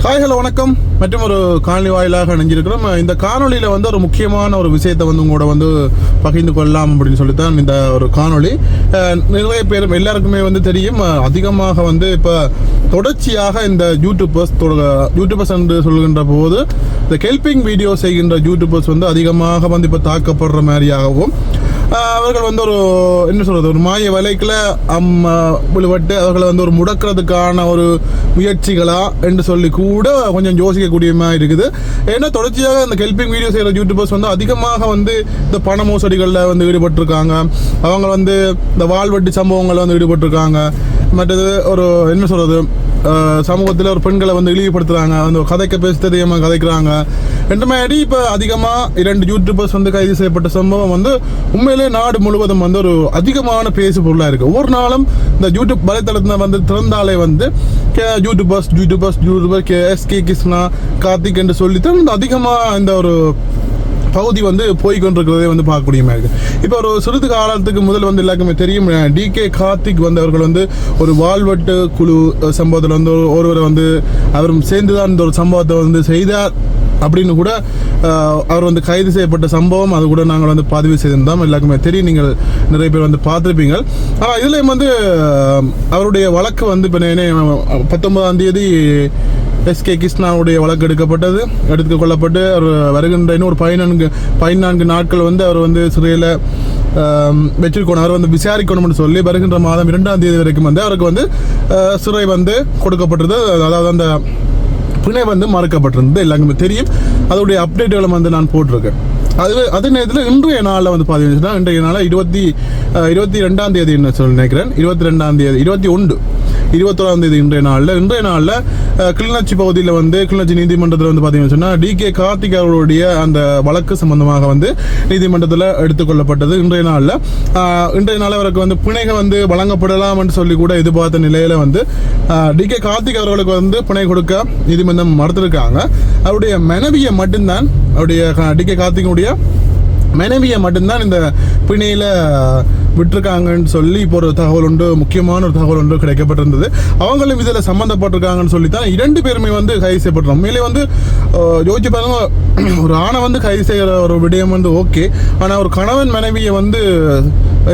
Hi hello வணக்கம். மற்றும் ஒரு காணொலி வாயிலாக இணைஞ்சிருக்கிறோம். இந்த காணொலியில் வந்து ஒரு முக்கியமான ஒரு விஷயத்தை வந்து உங்களோட வந்து பகிர்ந்து கொள்ளலாம் அப்படின்னு சொல்லித்தான் இந்த ஒரு காணொலி. நிறைய பேர் எல்லாருக்குமே வந்து தெரியும், அதிகமாக வந்து இப்போ தொடர்ச்சியாக இந்த யூடியூபர்ஸ் என்று சொல்கின்ற போது இந்த ஹெல்பிங் வீடியோ செய்கின்ற யூடியூபர்ஸ் வந்து அதிகமாக வந்து இப்போ தாக்கப்படுற மாதிரியாகவும் அவர்கள் வந்து ஒரு என்ன சொல்கிறது, ஒரு மாய வலைக்குள்ள விழுபட்டு அவர்களை வந்து ஒரு முடக்கிறதுக்கான ஒரு முயற்சிகளா என்று சொல்லி கூட கொஞ்சம் யோசிக்கக்கூடிய மாதிரி இருக்குது. ஏன்னா தொடர்ச்சியாக இந்த ஹெல்பிங் வீடியோ செய்கிற யூடியூபர்ஸ் வந்து அதிகமாக வந்து இந்த பண மோசடிகளில் வந்து ஈடுபட்டிருக்காங்க. அவங்க வந்து இந்த வாழ்வெட்டு சம்பவங்களில் வந்து ஈடுபட்டிருக்காங்க. மற்றது ஒரு என்ன சொல்கிறது, சமூகத்தில் ஒரு பெண்களை வந்து இழிவுபடுத்துகிறாங்க, அந்த கதைக்க பேசுறதையமாக கதைக்கிறாங்க என்ற மாதிரி இப்போ அதிகமாக 2 யூடியூபர்ஸ் வந்து கைது செய்யப்பட்ட சம்பவம் வந்து உண்மையிலே நாடு முழுவதும் வந்து ஒரு அதிகமான பேசு பொருளாக இருக்குது. ஒவ்வொரு நாளும் இந்த யூடியூப் வலைத்தளத்தில் வந்து திறந்தாலே வந்து யூடியூபர் எஸ்கே கிருஷ்ணா கார்த்திக் என்று சொல்லித்தான் அதிகமாக இந்த ஒரு பகுதி வந்து போய்கொண்டிருக்கிறதே வந்து பார்க்கக்கூடிய மாதிரி இருக்குது. இப்போ ஒரு சிறிது காலத்துக்கு முதல் வந்து எல்லாருக்குமே தெரியும், டிகே கார்த்திக் வந்து அவர்கள் வந்து ஒரு வாழ்வெட்டு குழு சம்பவத்தில் வந்து ஒருவரை வந்து அவரும் சேர்ந்துதான் இந்த ஒரு சம்பவத்தை வந்து செய்தார் அப்படின்னு கூட அவர் வந்து கைது செய்யப்பட்ட சம்பவம் அது கூட நாங்கள் வந்து பதிவு செய்திருந்தோம். எல்லாருக்குமே தெரியும், நீங்கள் நிறைய பேர் வந்து பார்த்துருப்பீங்க. ஆனால் இதுலேயும் வந்து அவருடைய வழக்கு வந்து இப்போ 19ஆம் தேதி எஸ்கே கிருஷ்ணாவுடைய வழக்கு எடுத்துக் கொள்ளப்பட்டு அவர் வருகின்ற இன்னும் ஒரு 14 நாட்கள் வந்து அவர் வந்து சிறையில் வச்சிருக்கணும், அவர் வந்து விசாரிக்கணும்னு சொல்லி வருகின்ற மாதம் 2ஆம் தேதி வரைக்கும் வந்து அவருக்கு வந்து சிறை வந்து கொடுக்கப்பட்டது. அதாவது அந்த பிணை வந்து மறுக்கப்பட்டிருந்தது எல்லாருக்குமே தெரியும். அதோடைய அப்டேட்டுகளை வந்து நான் போட்டிருக்கேன். அதே நேரத்தில் இன்றைய நாளில் வந்து பார்த்தீங்கன்னா இன்றைய நாளில் 22ஆம் தேதி என்ன சொல்லி நினைக்கிறேன், 22ஆம் தேதி 21ஆம் தேதி இன்றைய நாளில் கிளிநொச்சி பகுதியில் வந்து கிளிநொச்சி நீதிமன்றத்தில் வந்து பார்த்தீங்கன்னு சொன்னால் டிகே கார்த்திக் அவர்களுடைய அந்த வழக்கு சம்பந்தமாக வந்து நீதிமன்றத்தில் எடுத்துக்கொள்ளப்பட்டது. இன்றைய நாளில் அவருக்கு வந்து பிணைகள் வந்து வழங்கப்படலாம் என்று சொல்லி கூட எதிர்பார்த்த நிலையில் வந்து டிகே கார்த்திக் அவர்களுக்கு வந்து பிணை கொடுக்க நீதிமன்றம் மறுத்திருக்காங்க. அவருடைய மனைவியை மட்டும்தான், அவருடைய டிகே கார்த்திகளுடைய மனைவியை மட்டும்தான் இந்த பிணையில் விட்டுருக்காங்கன்னு சொல்லி இப்போ ஒரு தகவல் உண்டு, முக்கியமான ஒரு தகவல் ஒன்று கிடைக்கப்பட்டிருந்தது. அவங்களும் இதில் சம்மந்தப்பட்டிருக்காங்கன்னு சொல்லி தான் 2 பேருமே வந்து கைது செய்யப்படுறோம். உண்மையிலே வந்து யோசிச்சு பாருங்க, ஒரு ஆணை வந்து கைது செய்கிற ஒரு விடயம் வந்து ஓகே, ஆனால் ஒரு கணவன் மனைவியை வந்து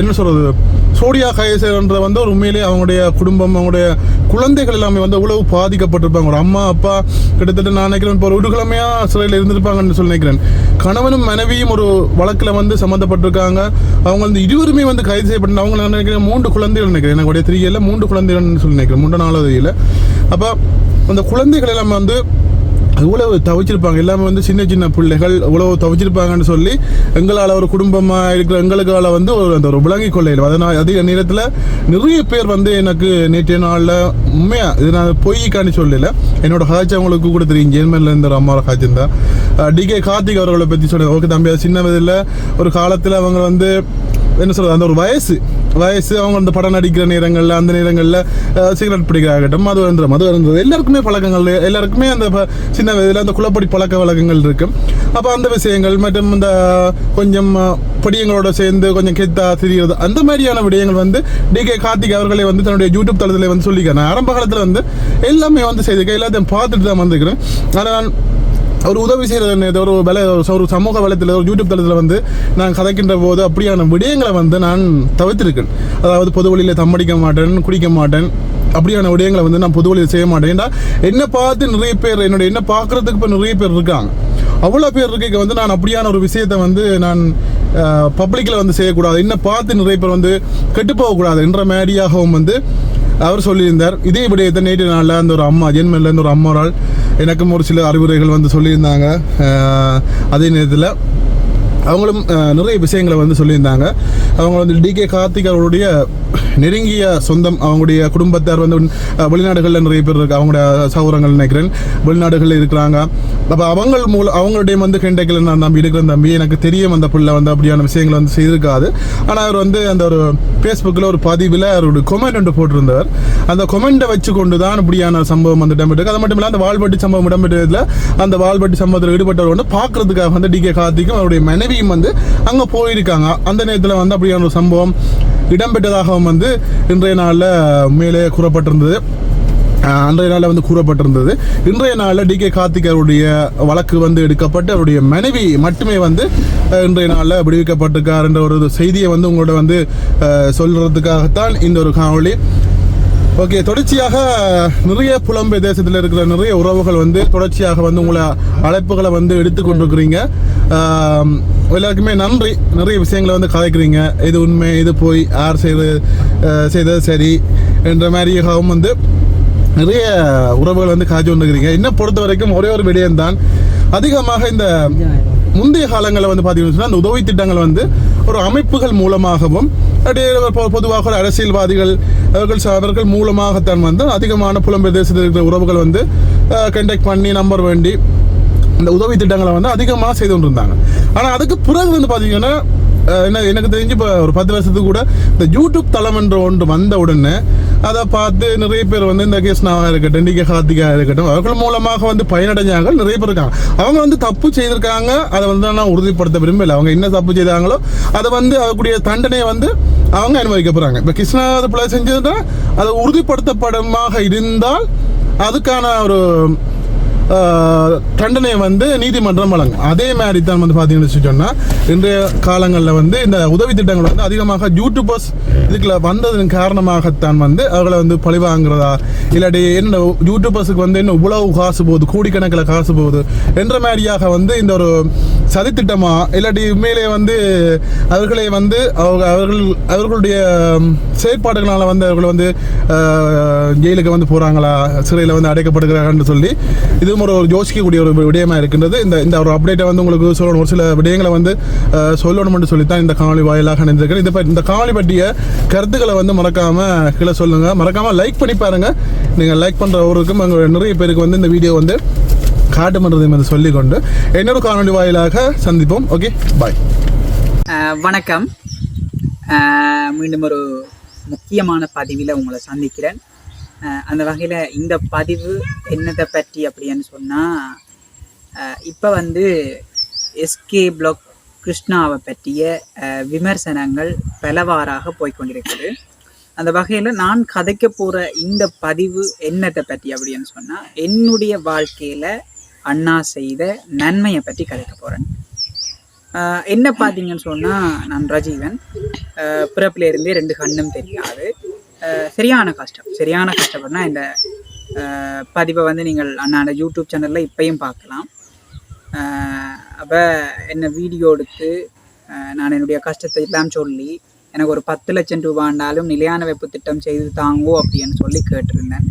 என்ன சொல்கிறது சோடியா கைது செய்யறன்ற வந்து ஒரு உண்மையிலே அவங்களுடைய குடும்பம், அவங்களுடைய குழந்தைகள் எல்லாமே வந்து அவ்வளவு பாதிக்கப்பட்டிருப்பாங்க. ஒரு அம்மா அப்பா கிட்டத்தட்ட நான் நினைக்கிறேன் இப்போ ஒரு விடுகிழமையாக சிறையில் இருந்திருப்பாங்கன்னு சொல்லி நினைக்கிறேன். கணவனும் மனைவியும் ஒரு வழக்கில் வந்து சம்மந்தப்பட்டிருக்காங்க. அவங்க வந்து இருவருமே வந்து கைது செய்யப்பட்டு அவங்க நான் நினைக்கிறேன் 3 குழந்தைகள் நினைக்கிறேன், எனக்கு 3 குழந்தைகள்னு சொல்லி நினைக்கிறேன், 3 இல்லை. அப்போ அந்த குழந்தைகள் எல்லாமே வந்து இவ்வளவு தவிச்சிருப்பாங்க, எல்லாமே வந்து சின்ன பிள்ளைகள் இவ்வளவு தவிச்சிருப்பாங்கன்னு சொல்லி எங்களால் ஒரு குடும்பமாக இருக்கிற எங்களுக்கால வந்து அந்த ஒரு விளங்கி கொள்ளையில் அதனால் அதே நேரத்தில் நிறைய பேர் வந்து எனக்கு நேற்றைய நாளில் உண்மையாக இது நான் பொய்க்காண்டி சொல்லலை, என்னோட காய்ச்சவங்களுக்கு கூட தெரியும், ஜெர்மனில் இருந்த ஒரு அம்மாவை காய்ச்சிருந்தா டிகே கார்த்திக் அவர்களை பற்றி சொன்னேன். ஓகே தம்பி, அது சின்ன வயதில் ஒரு காலத்தில் அவங்க வந்து என்ன சொல்கிறது, அந்த ஒரு வயசு அவங்க அந்த படம் நடிக்கிற நேரங்களில் அந்த நேரங்களில் சிகரெட் பிடிக்கிறாகட்டும், மது வருந்தது எல்லாருக்குமே பழக்கங்கள், எல்லாருக்குமே அந்த சின்ன வயதில் அந்த குளப்படி பழக்க வழக்கங்கள் இருக்கும். அப்போ அந்த விஷயங்கள் மற்றும் இந்த கொஞ்சம் படியங்களோட சேர்ந்து கொஞ்சம் கெத்தா தெரிகிறது அந்த மாதிரியான விடயங்கள் வந்து டிகே கார்த்திக் அவர்களை வந்து தன்னுடைய யூடியூப் தளத்தில் வந்து சொல்லிக்கிறேன். ஆரம்ப காலத்தில் வந்து எல்லாமே வந்து செய்திருக்கேன், எல்லாத்தையும் பார்த்துட்டு தான் வந்திருக்கிறேன். ஆனால் நான் ஒரு உதவி செய்கிறது ஒரு சமூக வலைத்தில் ஒரு யூடியூப் தளத்தில் வந்து நான் கதைக்கின்ற போது அப்படியான விடயங்களை வந்து நான் தவிர்த்திருக்கேன். அதாவது பொது வழியில் தம்மடிக்க மாட்டேன், குடிக்க மாட்டேன், அப்படியான விடயங்களை வந்து நான் பொது வழியில் செய்ய மாட்டேன். ஏன்னா என்னை பார்த்து நிறைய பேர் என்ன பார்க்குறதுக்கு இப்போ நிறைய பேர் இருக்காங்க. அவ்வளோ பேர் இருக்க வந்து நான் அப்படியான ஒரு விஷயத்தை வந்து நான் பப்ளிக்கில் வந்து செய்யக்கூடாது, என்னை பார்த்து நிறைய பேர் வந்து கெட்டுப்போகக்கூடாது என்ற மாதிரியாகவும் வந்து அவர் சொல்லியிருந்தார். இதே விடயத்தை நேற்று நாளில் அந்த ஒரு அம்மா ஜென்மன்லேருந்து ஒரு அம்மாவால் எனக்கும் ஒரு சில அறிவுரைகள் வந்து சொல்லியிருந்தாங்க. அதே நேரத்தில் அவங்களும் நிறைய விஷயங்களை வந்து சொல்லியிருந்தாங்க. அவங்க வந்து டிகே கார்த்திக் அவருடைய நெருங்கிய சொந்தம், அவங்களுடைய குடும்பத்தார் வந்து வெளிநாடுகளில் நிறைய பேர் இருக்கு, அவங்களுடைய சகோதரங்கள் நினைக்கிறேன் வெளிநாடுகளில் இருக்கிறாங்க. அப்போ அவங்களுடைய வந்து கெண்டைக்கில் நான் நம்பி இருக்கிற தம்பி எனக்கு தெரியும் அந்த பிள்ளை வந்து அப்படியான விஷயங்களை வந்து செய்திருக்காது. ஆனால் அவர் வந்து அந்த ஒரு ஃபேஸ்புக்கில் ஒரு பதிவில் அவருடைய கொமெண்ட் ஒன்று போட்டிருந்தவர். அந்த கொமெண்ட்டை வச்சு கொண்டு தான் இப்படியான சம்பவம் வந்து இடம்பெற்று. அது மட்டும் இல்லை, அந்த வாழ்வெட்டு சம்பவம் இடம்பெற்றதில் அந்த வாழ்வெட்டு சம்பவத்தில் ஈடுபட்டவர் வந்து பார்க்கறதுக்காக வந்து டிகே கார்த்திக்கும் அவருடைய மனைவியும் வந்து அங்கே போயிருக்காங்க. அந்த நேரத்தில் வந்து அப்படியான ஒரு சம்பவம் இடம்பெற்றதாகவும் வந்து இன்றைய நாளில் மேலே கூறப்பட்டிருந்தது. அன்றைய நாளில் வந்து கூறப்பட்டிருந்தது. இன்றைய நாளில் டிகே கார்த்திக் அவருடைய வழக்கு வந்து எடுக்கப்பட்டு அவருடைய மனைவி மட்டுமே வந்து இன்றைய நாளில் விடுவிக்கப்பட்டிருக்கார் என்ற ஒரு செய்தியை வந்து உங்களோட வந்து சொல்கிறதுக்காகத்தான் இந்த ஒரு காணொளி. ஓகே, தொடர்ச்சியாக நிறைய புலம்பெயர் தேசத்தில் இருக்கிற நிறைய உறவுகள் வந்து தொடர்ச்சியாக வந்து உங்களை அழைப்புகளை வந்து எடுத்துக்கொண்டிருக்கிறீங்க. எல்லாருக்குமே நன்றி. நிறைய விஷயங்களை வந்து கதைக்கிறீங்க, இது உண்மை, இது போய் யார் செய்தது சரி என்ற மாதிரியாகவும் வந்து நிறைய உறவுகள் வந்து காய்ச்சி கொண்டிருக்கிறீங்க. இன்னும் பொறுத்த வரைக்கும் ஒரே ஒரு விடயம்தான், அதிகமாக இந்த முந்தைய காலங்களில் வந்து பார்த்தீங்கன்னா அந்த உதவி திட்டங்கள் வந்து ஒரு அமைப்புகள் மூலமாகவும் பொதுவாக அரசியல்வாதிகள் அவர்கள் மூலமாகத்தான் வந்து அதிகமான புலம்பெயர் தேசத்தில் இருக்கிற உறவுகள் வந்து கண்டக்ட் பண்ணி நம்பர் வேண்டி இந்த உதவி திட்டங்களை வந்து அதிகமாக செய்து கொண்டிருந்தாங்க. ஆனால் அதுக்கு பிறகு வந்து பார்த்தீங்கன்னா எனக்கு தெரிஞ்சு இப்போ ஒரு 10 வருஷத்துக்கு கூட இந்த யூடியூப் தளம் என்ற ஒன்று வந்த உடனே அதை பார்த்து நிறைய பேர் வந்து இந்த கிருஷ்ணாவாக இருக்கட்டும், டிகே கார்த்திகாக இருக்கட்டும், அவர்கள் மூலமாக வந்து பயனடைஞ்சாங்க. நிறைய பேர் இருக்காங்க, அவங்க வந்து தப்பு செய்திருக்காங்க. அதை வந்து நான் உறுதிப்படுத்த விரும்பலை. அவங்க என்ன தப்பு செய்தாங்களோ அதை வந்து அவர்களுடைய தண்டனையை வந்து அவங்க அனுபவிக்க போகிறாங்க. இப்போ கிருஷ்ணா பிள்ளை செஞ்சதுன்னா அது உறுதிப்படுத்தப்படமாக இருந்தால் அதுக்கான ஒரு தண்டனையை வந்து நீதிமன்றம் வழங்கும். அதே மாதிரி தான் வந்து பார்த்தீங்கன்னு சொன்னால் இன்றைய காலங்களில் வந்து இந்த உதவி திட்டங்கள் வந்து அதிகமாக யூடியூபர்ஸ் இதுக்குள்ள வந்ததன் காரணமாகத்தான் வந்து அவர்களை வந்து பழிவாங்கிறதா, இல்லாட்டி என்ன யூடியூபர்ஸுக்கு வந்து என்ன இவ்வளவு காசு போகுது, கோடிக்கணக்கில் காசு போகுது என்ற மாதிரியாக வந்து இந்த ஒரு சதித்திட்டமா, இல்லாட்டி உண்மையிலே வந்து அவர்களை வந்து அவர்களுடைய செயற்பாடுகளால் வந்து அவர்கள் வந்து ஜெயிலுக்கு வந்து போகிறாங்களா, சிறையில் வந்து அடைக்கப்படுகிறாங்கன்னு சொல்லி இது ஒரு யோசிக்கக்கூடிய ஒரு விடயமா இருக்கின்றது. இந்த ஒரு அப்டேட்டை வந்து உங்களுக்கு சொல்லணும், ஒரு சில விடயங்களை வந்து சொல்லணும்னு சொல்லித்தான் இந்த காணொலி வாயிலாக நினைந்திருக்கிறேன். இந்த காணொலி பற்றிய கருத்துக்களை வந்து மறக்காம கீழே சொல்லுங்க. மறக்காம லைக் பண்ணி பாருங்க. நீங்க லைக் பண்றவருக்கும் நிறைய பேருக்கு வந்து இந்த வீடியோ வந்து காட்டுமன்றதை வந்து சொல்லிக்கொண்டு இன்னொரு காணொலி வாயிலாக சந்திப்போம். ஓகே, பாய். வணக்கம். மீண்டும் ஒரு முக்கியமான பதிவில் உங்களை சந்திக்கிறேன். அந்த வகையில் இந்த பதிவு என்னதை பற்றி அப்படின்னு சொன்னால், இப்போ வந்து எஸ்கே பிளாக் கிருஷ்ணாவை பற்றிய விமர்சனங்கள் பலவாறாக போய்கொண்டிருக்குது. அந்த வகையில் நான் கதைக்க போகிற இந்த பதிவு என்னத்தை பற்றி அப்படின்னு சொன்னால், என்னுடைய வாழ்க்கையில் அண்ணா செய்த நன்மையை பற்றி கதைக்க போகிறேன். என்ன பார்த்தீங்கன்னு சொன்னால், நான் ரஜீவன். பிறப்பிலேருந்தே 2 கண்ணும் தெரியாது. சரியான கஷ்டப்படனா இந்த பதிவை வந்து நீங்கள் அண்ணாண்ட யூடியூப் சேனலில் இப்பையும் பார்க்கலாம். அப்போ என்ன வீடியோ எடுத்து நான் என்னுடைய கஷ்டத்தை எல்லாம் சொல்லி எனக்கு ஒரு 10 லட்சம் ரூபாண்டாலும் நிலையான வைப்பு திட்டம் செய்து தாங்கோ அப்படின்னு சொல்லி கேட்டிருந்தேன்.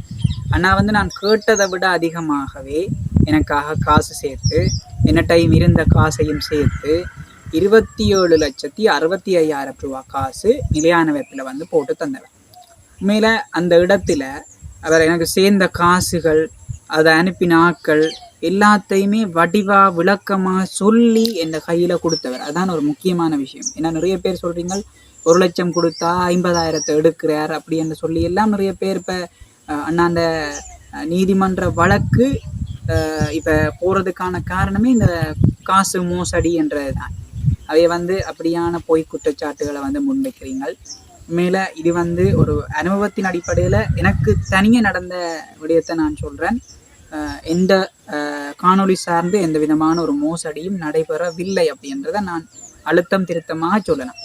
அண்ணா வந்து நான் கேட்டதை விட அதிகமாகவே எனக்காக காசு சேர்த்து, என்ன டைம் இருந்த காசையும் சேர்த்து 27,65,000 ரூபா காசு நிலையான வைப்பில் வந்து போட்டு தந்தவர். உண்மையில் அந்த இடத்துல அவர் எனக்கு சேர்ந்த காசுகள், அதை அனுப்பின ஆட்கள் எல்லாத்தையுமே வடிவாக விளக்கமாக சொல்லி என் கையில் கொடுத்தவர். அதான் ஒரு முக்கியமான விஷயம். ஏன்னா நிறைய பேர் சொல்கிறீங்க 1 லட்சம் கொடுத்தா 50,000 எடுக்கிறார் அப்படி என்று சொல்லி எல்லாம் நிறைய பேர். இப்போ அண்ணாண்ட நீதிமன்ற வழக்கு இப்போ போகிறதுக்கான காரணமே இந்த காசு மோசடி என்றது தான். அவை வந்து அப்படியான பொய் குற்றச்சாட்டுகளை வந்து முன்வைக்கிறீங்கள். மேலே இது வந்து ஒரு அனுபவத்தின் அடிப்படையில் எனக்கு தனியே நடந்த விடயத்தை நான் சொல்கிறேன். எந்த காணொளி சார்ந்து எந்த விதமான ஒரு மோசடியும் நடைபெறவில்லை அப்படின்றத நான் அழுத்தம் திருத்தமாக சொல்லலாம்.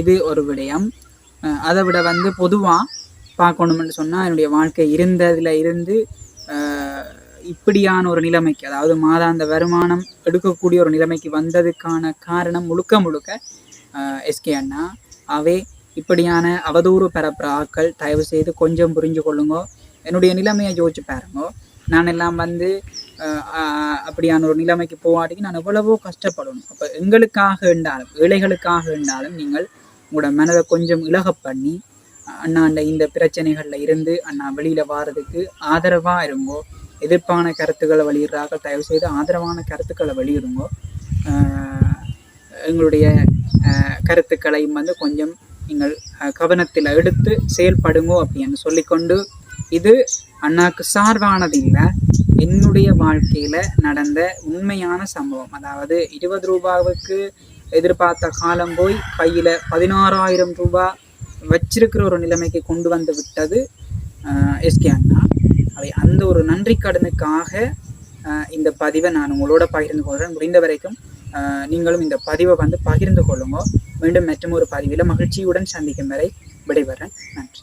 இது ஒரு விடயம். அதை விட வந்து பொதுவாக பார்க்கணும்னு சொன்னால், என்னுடைய வாழ்க்கை இருந்ததில் இருந்து இப்படியான ஒரு நிலைமைக்கு, அதாவது மாதாந்த வருமானம் எடுக்கக்கூடிய ஒரு நிலைமைக்கு வந்ததுக்கான காரணம் முழுக்க எஸ்கே அண்ணா. அவே இப்படியான அவதூறு பரப்புற ஆட்கள் தயவு செய்து கொஞ்சம் புரிஞ்சு கொள்ளுங்கோ. என்னுடைய நிலைமையை யோசிச்சு பாருங்கோ. நான் எல்லாம் வந்து அப்படியான ஒரு நிலைமைக்கு போவாட்டிக்கு நான் எவ்வளவோ கஷ்டப்படணும். அப்போ எங்களுக்காக இருந்தாலும், ஏழைகளுக்காக இருந்தாலும் நீங்கள் உங்களோட மனதை கொஞ்சம் இலக பண்ணி அண்ணாண்ட இந்த பிரச்சனைகளில் இருந்து அண்ணா வெளியில் வாரதுக்கு ஆதரவாக இருங்கோ. எதிர்ப்பான கருத்துக்களை வெளியிடுறாங்க, தயவு செய்து ஆதரவான கருத்துக்களை வெளியிடுங்கோ. எங்களுடைய கருத்துக்களையும் வந்து கொஞ்சம் நீங்கள் கவனத்தில் எடுத்து செயல்படுங்கோ அப்படின்னு சொல்லிக்கொண்டு, இது அண்ணாக்கு சார்பானது இல்லை, என்னுடைய வாழ்க்கையில் நடந்த உண்மையான சம்பவம். அதாவது 20 ரூபாவுக்கு எதிர்பார்த்த காலம் போய் கையில் 16,000 ரூபாய் வச்சிருக்கிற ஒரு நிலைமைக்கு கொண்டு வந்து விட்டது எஸ்கே அண்ணா. அவை அந்த ஒரு நன்றி கடனுக்காக இந்த பதிவை நான் உங்களோட பகிர்ந்து கொள்கிறேன். முடிந்த வரைக்கும் நீங்களும் இந்த பதிவை வந்து பகிர்ந்து கொள்ளுங்க. மீண்டும் மற்றும் ஒரு பதிவில் மகிழ்ச்சியுடன் சந்திக்கும் வரை விடைபெறேன். நன்றி.